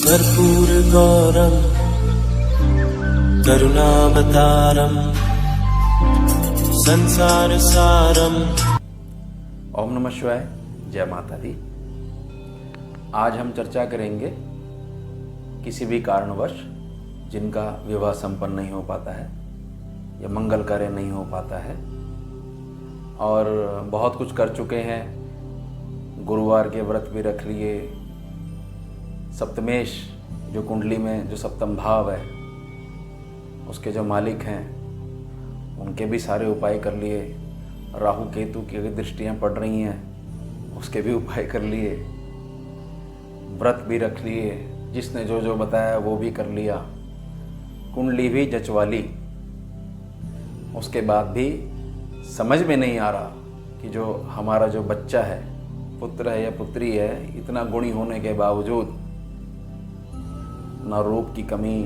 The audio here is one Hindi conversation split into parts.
कर्पूर गौरम करुणावतारम संसार सारम। ओम नमः शिवाय। जय माता दी। आज हम चर्चा करेंगे किसी भी कारणवश जिनका विवाह संपन्न नहीं हो पाता है या मंगल कार्य नहीं हो पाता है और बहुत कुछ कर चुके हैं, गुरुवार के व्रत भी रख लिए, सप्तमेश जो कुंडली में जो सप्तम भाव है उसके जो मालिक हैं उनके भी सारे उपाय कर लिए, राहु केतु की अगर दृष्टियाँ पड़ रही हैं उसके भी उपाय कर लिए, व्रत भी रख लिए, जिसने जो जो बताया वो भी कर लिया, कुंडली भी जचवा ली। उसके बाद भी समझ में नहीं आ रहा कि जो हमारा जो बच्चा है, पुत्र है या पुत्री है, इतना गुणी होने के बावजूद ना रूप की कमी,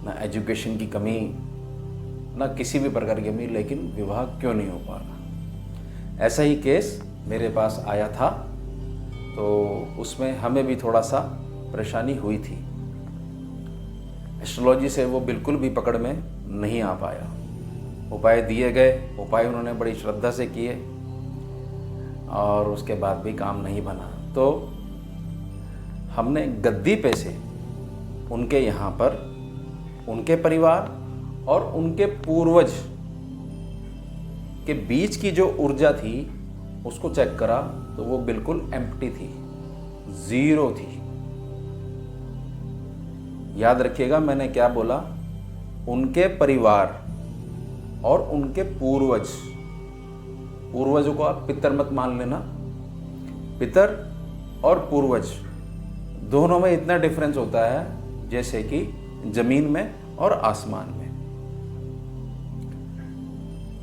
ना एजुकेशन की कमी, ना किसी भी प्रकार की कमी, लेकिन विवाह क्यों नहीं हो पा रहा। ऐसा ही केस मेरे पास आया था, तो उसमें हमें भी थोड़ा सा परेशानी हुई थी। एस्ट्रोलॉजी से वो बिल्कुल भी पकड़ में नहीं आ पाया। उपाय दिए गए, उपाय उन्होंने बड़ी श्रद्धा से किए और उसके बाद भी काम नहीं बना। तो हमने गद्दी पे से उनके यहाँ पर उनके परिवार और उनके पूर्वज के बीच की जो ऊर्जा थी उसको चेक करा तो वो बिल्कुल एम्प्टी थी, जीरो थी। याद रखिएगा मैंने क्या बोला, उनके परिवार और उनके पूर्वज। पूर्वजों को आप पितर मत मान लेना, पितर और पूर्वज दोनों में इतना डिफरेंस होता है जैसे कि जमीन में और आसमान में।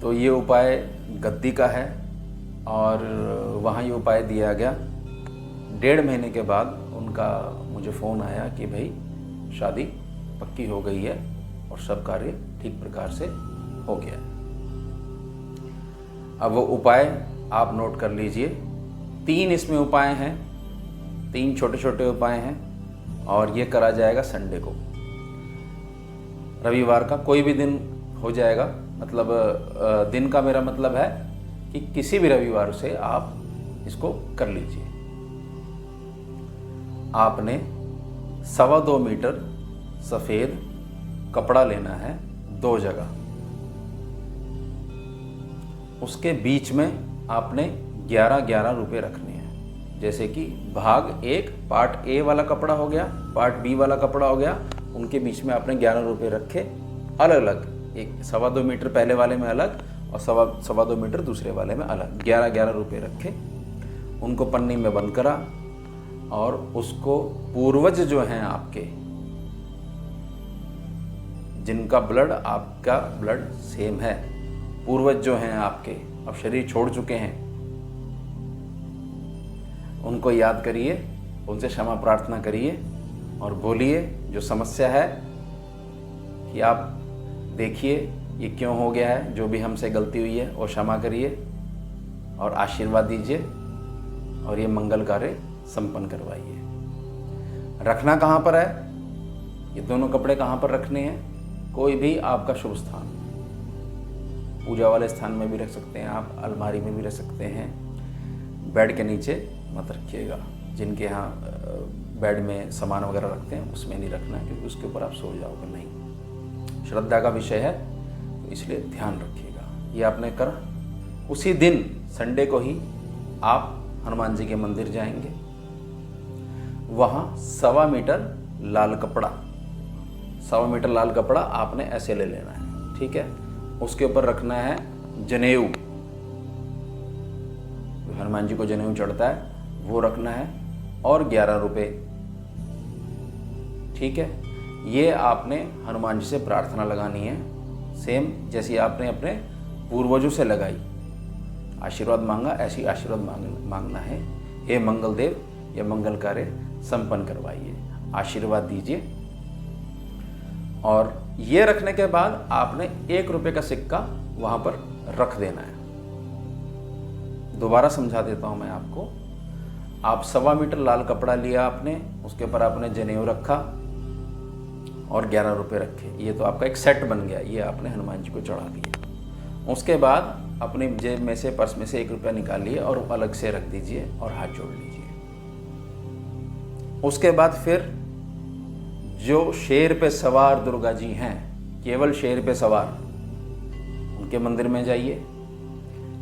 तो ये उपाय गद्दी का है और वहाँ ये उपाय दिया गया। 1.5 महीने के बाद उनका मुझे फ़ोन आया कि भाई शादी पक्की हो गई है और सब कार्य ठीक प्रकार से हो गया। अब वो उपाय आप नोट कर लीजिए। 3 इसमें उपाय हैं, 3 छोटे छोटे उपाय हैं और ये करा जाएगा संडे को। रविवार का कोई भी दिन हो जाएगा, मतलब दिन का मेरा मतलब है कि किसी भी रविवार से आप इसको कर लीजिए। आपने 2.25 मीटर सफ़ेद कपड़ा लेना है 2 जगह। उसके बीच में आपने 11-11 रुपये रखने हैं। जैसे कि भाग 1 पार्ट ए वाला कपड़ा हो गया, पार्ट बी वाला कपड़ा हो गया, उनके बीच में आपने 11 रुपये रखे अलग अलग। एक 2.25 मीटर पहले वाले में अलग और 2.25 मीटर दूसरे वाले में अलग, 11-11 रुपये रखे। उनको पन्नी में बंद करा और उसको पूर्वज जो हैं आपके, जिनका ब्लड आपका ब्लड सेम है, पूर्वज जो हैं आपके अब शरीर छोड़ चुके हैं, उनको याद करिए, उनसे क्षमा प्रार्थना करिए और बोलिए जो समस्या है कि आप देखिए ये क्यों हो गया है, जो भी हमसे गलती हुई है वो क्षमा करिए और आशीर्वाद दीजिए और ये मंगल कार्य संपन्न करवाइए। रखना कहाँ पर है, ये दोनों कपड़े कहाँ पर रखने हैं? कोई भी आपका शुभ स्थान, पूजा वाले स्थान में भी रख सकते हैं आप, अलमारी में भी रख सकते हैं। बेड के नीचे मत रखिएगा, जिनके यहाँ बेड में सामान वगैरह रखते हैं उसमें नहीं रखना है, क्योंकि उसके ऊपर आप सो जाओगे नहीं। श्रद्धा का विषय है तो इसलिए ध्यान रखिएगा। ये आपने करा। उसी दिन संडे को ही आप हनुमान जी के मंदिर जाएंगे, वहाँ 2.25 मीटर लाल कपड़ा, 2.25 मीटर लाल कपड़ा आपने ऐसे ले लेना है, ठीक है। उसके ऊपर रखना है जनेऊ, हनुमान जी को जनेऊ चढ़ता है वो रखना है, और 11 रुपये, ठीक है। ये आपने हनुमान जी से प्रार्थना लगानी है, सेम जैसी आपने अपने पूर्वजों से लगाई, आशीर्वाद मांगा, ऐसी आशीर्वाद मांगना है। हे मंगल देव, ये मंगल कार्य संपन्न करवाइए, आशीर्वाद दीजिए। और ये रखने के बाद आपने 1 रुपये का सिक्का वहाँ पर रख देना है। दोबारा समझा देता हूँ मैं आपको। आप 1.25 मीटर लाल कपड़ा लिया आपने, उसके ऊपर आपने जनेऊ रखा और 11 रुपये रखे। ये तो आपका एक सेट बन गया, ये आपने हनुमान जी को चढ़ा दिया। उसके बाद अपनी जेब में से, पर्स में से 1 रुपया निकालिए और अलग से रख दीजिए और हाथ जोड़ लीजिए। उसके बाद फिर जो शेर पे सवार दुर्गा जी हैं, केवल शेर पे सवार, उनके मंदिर में जाइए।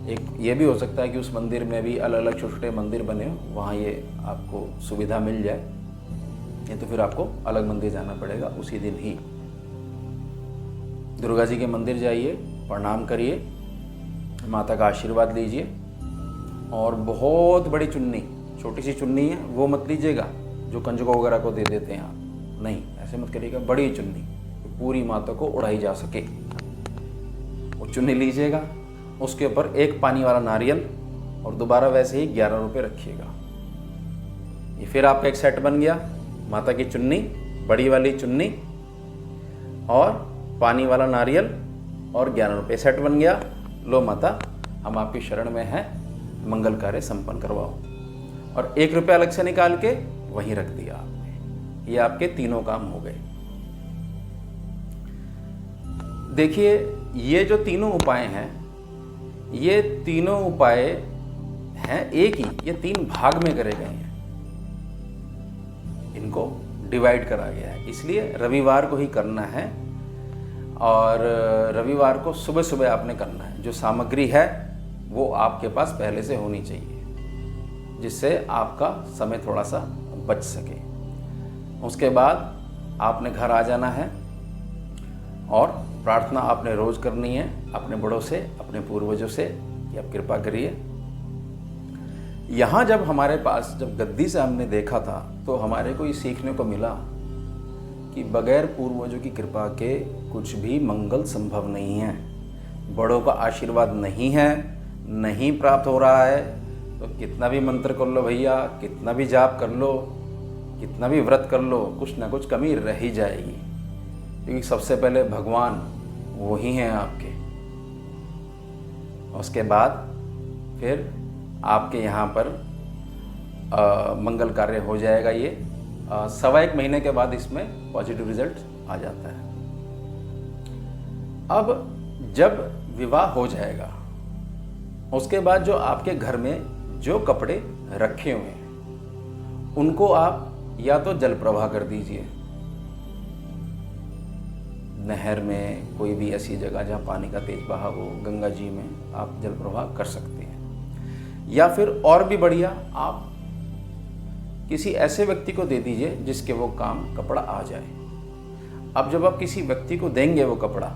एक ये भी हो सकता है कि उस मंदिर में भी अलग अलग छोटे छोटे मंदिर बने हो, वहाँ ये आपको सुविधा मिल जाए, नहीं तो फिर आपको अलग मंदिर जाना पड़ेगा उसी दिन ही। दुर्गा जी के मंदिर जाइए, प्रणाम करिए, माता का आशीर्वाद लीजिए और बहुत बड़ी चुन्नी, छोटी सी चुन्नी है वो मत लीजिएगा जो कंजकों वगैरह को दे देते हैं आप, नहीं ऐसे मत करिएगा। बड़ी चुन्नी पूरी माता को उड़ाई जा सके वो चुन्नी लीजिएगा। उसके ऊपर एक पानी वाला नारियल और दोबारा वैसे ही 11 रुपये रखिएगा। ये फिर आपका एक सेट बन गया, माता की चुन्नी, बड़ी वाली चुन्नी और पानी वाला नारियल और 11 रुपये सेट बन गया। लो माता, हम आपकी शरण में हैं, मंगल कार्य संपन्न करवाओ। और 1 रुपया अलग से निकाल के वहीं रख दिया आपने। ये आपके तीनों काम हो गए। देखिए, ये जो तीनों उपाय हैं, ये तीनों उपाय हैं एक ही, ये 3 भाग में करे गए हैं, इनको डिवाइड करा गया है। इसलिए रविवार को ही करना है और रविवार को सुबह सुबह आपने करना है। जो सामग्री है वो आपके पास पहले से होनी चाहिए, जिससे आपका समय थोड़ा सा बच सके। उसके बाद आपने घर आ जाना है और प्रार्थना आपने रोज़ करनी है अपने बड़ों से, अपने पूर्वजों से कि आप कृपा करिए। यहाँ जब हमारे पास, जब गद्दी से हमने देखा था तो हमारे को ये सीखने को मिला कि बगैर पूर्वजों की कृपा के कुछ भी मंगल संभव नहीं है। बड़ों का आशीर्वाद नहीं है, नहीं प्राप्त हो रहा है तो कितना भी मंत्र कर लो भैया, कितना भी जाप कर लो, कितना भी व्रत कर लो, कुछ ना कुछ कमी रह ही जाएगी। क्योंकि सबसे पहले भगवान वही हैं आपके, उसके बाद फिर आपके यहाँ पर मंगल कार्य हो जाएगा। ये 1.25 महीने के बाद इसमें पॉजिटिव रिजल्ट आ जाता है। अब जब विवाह हो जाएगा, उसके बाद जो आपके घर में जो कपड़े रखे हुए हैं उनको आप या तो जल प्रवाह कर दीजिए, नहर में, कोई भी ऐसी जगह जहाँ पानी का तेज बहाव हो, गंगा जी में आप जल प्रवाह कर सकते हैं। या फिर और भी बढ़िया, आप किसी ऐसे व्यक्ति को दे दीजिए जिसके वो काम कपड़ा आ जाए। अब जब आप किसी व्यक्ति को देंगे वो कपड़ा,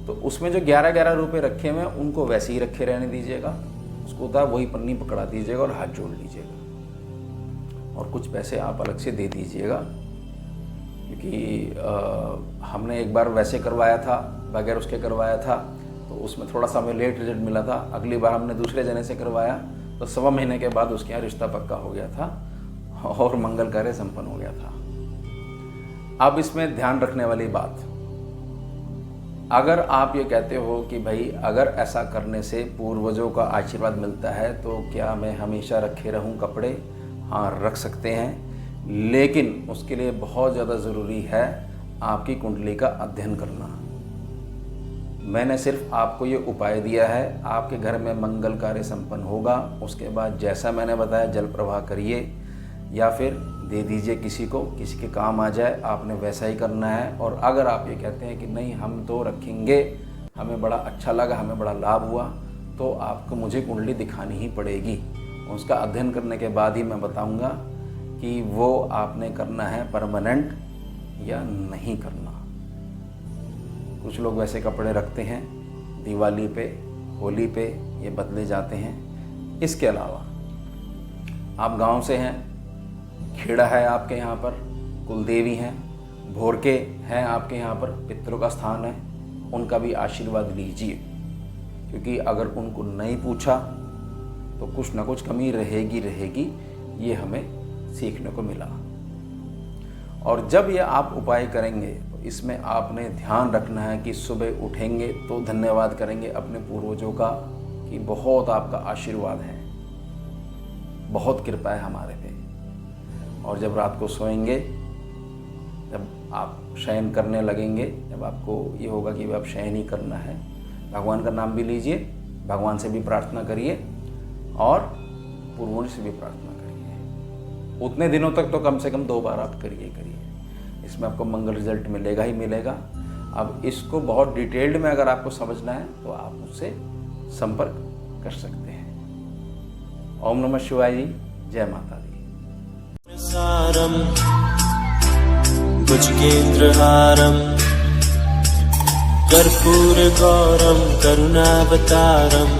तो उसमें जो 11-11 रुपये रखे हुए हैं उनको वैसे ही रखे रहने दीजिएगा, उसको उतार वही पन्नी पकड़ा दीजिएगा और हाथ जोड़ लीजिएगा और कुछ पैसे आप अलग से दे दीजिएगा। क्योंकि हमने एक बार वैसे करवाया था, बगैर उसके करवाया था, तो उसमें थोड़ा सा हमें लेट रिजल्ट मिला था। अगली बार हमने दूसरे जने से करवाया तो 1.25 महीने के बाद उसके यहाँ रिश्ता पक्का हो गया था और मंगल कार्य संपन्न हो गया था। अब इसमें ध्यान रखने वाली बात, अगर आप ये कहते हो कि भाई अगर ऐसा करने से पूर्वजों का आशीर्वाद मिलता है तो क्या मैं हमेशा रखे रहूं कपड़े? हाँ, रख सकते हैं, लेकिन उसके लिए बहुत ज़्यादा ज़रूरी है आपकी कुंडली का अध्ययन करना। मैंने सिर्फ आपको ये उपाय दिया है, आपके घर में मंगल कार्य संपन्न होगा। उसके बाद जैसा मैंने बताया जल प्रवाह करिए या फिर दे दीजिए किसी को, किसी के काम आ जाए, आपने वैसा ही करना है। और अगर आप ये कहते हैं कि नहीं हम तो रखेंगे, हमें बड़ा अच्छा लगा, हमें बड़ा लाभ हुआ, तो आपको मुझे कुंडली दिखानी ही पड़ेगी। उसका अध्ययन करने के बाद ही मैं बताऊंगा कि वो आपने करना है परमानेंट या नहीं करना। कुछ लोग वैसे कपड़े रखते हैं, दिवाली पे, होली पे ये बदले जाते हैं। इसके अलावा आप गांव से हैं, खेड़ा है आपके यहाँ पर, कुलदेवी हैं, भोरके हैं आपके यहाँ पर, पितरों का स्थान है, उनका भी आशीर्वाद लीजिए। क्योंकि अगर उनको नहीं पूछा तो कुछ ना कुछ कमी रहेगी, ये हमें सीखने को मिला। और जब ये आप उपाय करेंगे तो इसमें आपने ध्यान रखना है कि सुबह उठेंगे तो धन्यवाद करेंगे अपने पूर्वजों का कि बहुत आपका आशीर्वाद है, बहुत कृपा है हमारे पे। और जब रात को सोएंगे, जब आप शयन करने लगेंगे, जब आपको ये होगा कि अब शयन ही करना है, भगवान का नाम भी लीजिए, भगवान से भी प्रार्थना करिए और पूर्वों से भी प्रार्थना करिए। उतने दिनों तक तो कम से कम 2 बार आप करिए। इसमें आपको मंगल रिजल्ट मिलेगा ही मिलेगा। अब इसको बहुत डिटेल्ड में अगर आपको समझना है तो आप मुझसे संपर्क कर सकते हैं। ओम नमः शिवाय जी, जय माता दी। सारम भुजगेन्द्रहारम कर्पूर गौरम करुणावतारम